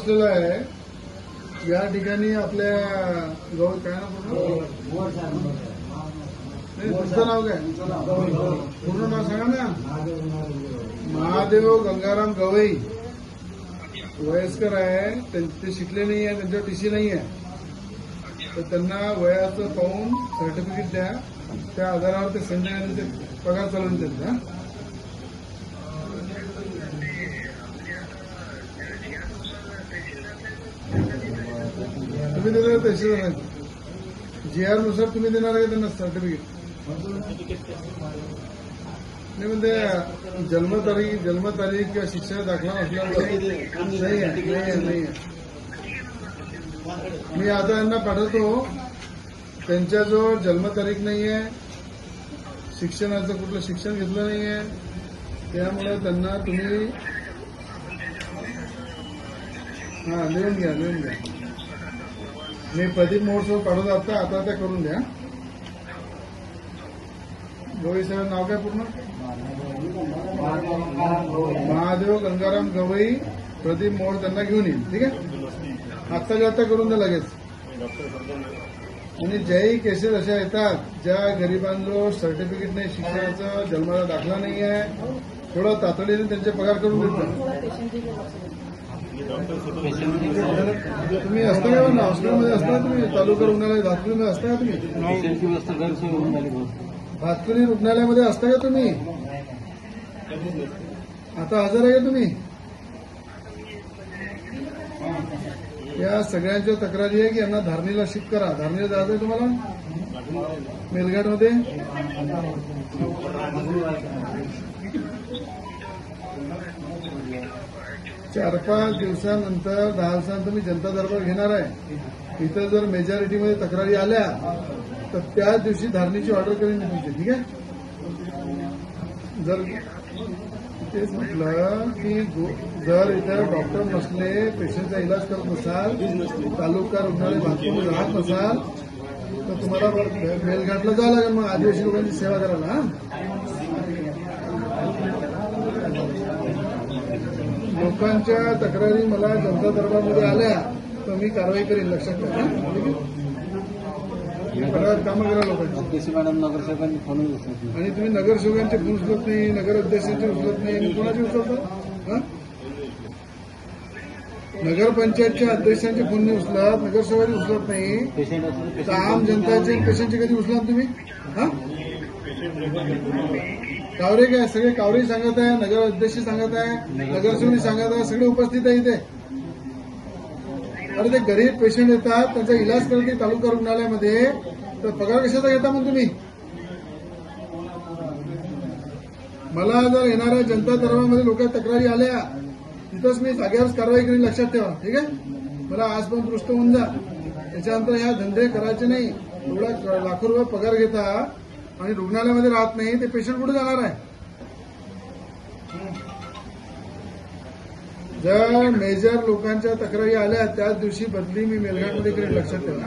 बसलेला आहे या ठिकाणी आपल्या गवळ काय ना तुमचं नाव काय पूर्ण नाव सांगा ना. महादेव गंगाराम गवई वयस्कर आहे, ते शिकले नाही आहे, त्यांच्यावर टीसी नाही आहे, तर त्यांना वयाचं पाहून सर्टिफिकेट द्या, त्या आधारावर ते संजय ते पगार चालवून त्यांचा. तुम्ही देणार तहसीलदार GR नुसार तुम्ही देणार आहे त्यांना सर्टिफिकेट. नाही म्हणजे जन्मतारीख किंवा शिक्षण दाखला असल्यामुळे नाही आहे. मी आता यांना पाठवतो, त्यांच्याजवळ जन्मतारीख नाही आहे, शिक्षणाचं कुठलं शिक्षण घेतलं नाही आहे, त्यामुळे त्यांना तुम्ही लिहून घ्या. मी प्रदीप महोत्सव पाठवतो आता त्या करून द्या. गवई साहेब नाव काय पूर्ण? महादेव गंगाराम गवई प्रदीप मोहोळ त्यांना घेऊन येईल. ठीक आहे, आत्ता करून द्या लगेच. आणि ज्याही केसेस अशा येतात ज्या गरिबांजवळ सर्टिफिकेट नाही, शिक्षणाचा जन्माचा दाखला नाही आहे, थोडं तातडीने त्यांचे पगार करून देतात. तुम्ही असता का ना हॉस्पिटलमध्ये असता, तुम्ही तालुका रुग्णालय भातकुलीमध्ये असता का तुम्ही? भातकुली रुग्णालयामध्ये असता का तुम्ही? आता हजर आहे का तुम्ही? या सगळ्यांच्या तक्रारी आहे की यांना धारणीला शिफ्ट करा. धारणीला जायचंय तुम्हाला मेलघाटमध्ये. चार 5 दिवसानंतर 10 दिवसानंतर मी जनता दरबार घेणार आहे. इथं जर मेजॉरिटीमध्ये तक्रारी आल्या तर त्याच दिवशी धारणीची ऑर्डर करेन मी तुमची. ठीक आहे, जर तेच म्हटलं की जर इथं डॉक्टर नसले, पेशंटचा इलाज करत नसाल, तालुका रुग्णालय भातकुली राहत नसाल, तर तुम्हाला मेलघाटला जावं लागेल मग आदिवासी लोकांची सेवा करायला. लोकांच्या तक्रारी मला जनता दरबारमध्ये आल्या तर मी कारवाई करेन, लक्षात ठेवा. कामं करा लोकांची. मॅडम नगरसेवकांनी फोन उचलत आणि तुम्ही नगरसेवकांचे फोन उचलत नाही, नगर अध्यक्षांचे उचलत नाही, आणि कोणाचे उचलतात? नगरपंचायतच्या अध्यक्षांचे फोन नाही उचलत, नगरसेवकांनी उचलत नाही, तर आम जनताचे पेशंटचे कधी उचलाल तुम्ही? कावरे काय सगळे कावरे सांगत आहे, नगर अध्यक्ष सांगत आहे, नगरसेवक सांगत आहे, सगळे उपस्थित आहे इथे. अरे ते गरीब पेशंट येतात, त्यांचा इलाज करते तालुका रुग्णालयामध्ये, तर पगार कशाचा घेता मग तुम्ही? मला जर येणाऱ्या जनता दरबारामध्ये लोक तक्रारी आल्या तिथंच मी जागेवरच कारवाई करेन, लक्षात ठेवा. ठीक आहे, मला आज पण दृष्ट होऊन जा. त्याच्यानंतर ह्या धंदे करायचे नाही. एवढा लाखो रुपये पगार घेता आणि रुग्णालयामध्ये राहत नाही, ते पेशंट कुठे जाणार आहे? जर मेजर लोकांच्या तक्रारी आल्या त्याच दिवशी बदली मी मेलघाटमध्ये करेन, लक्षात ठेवा.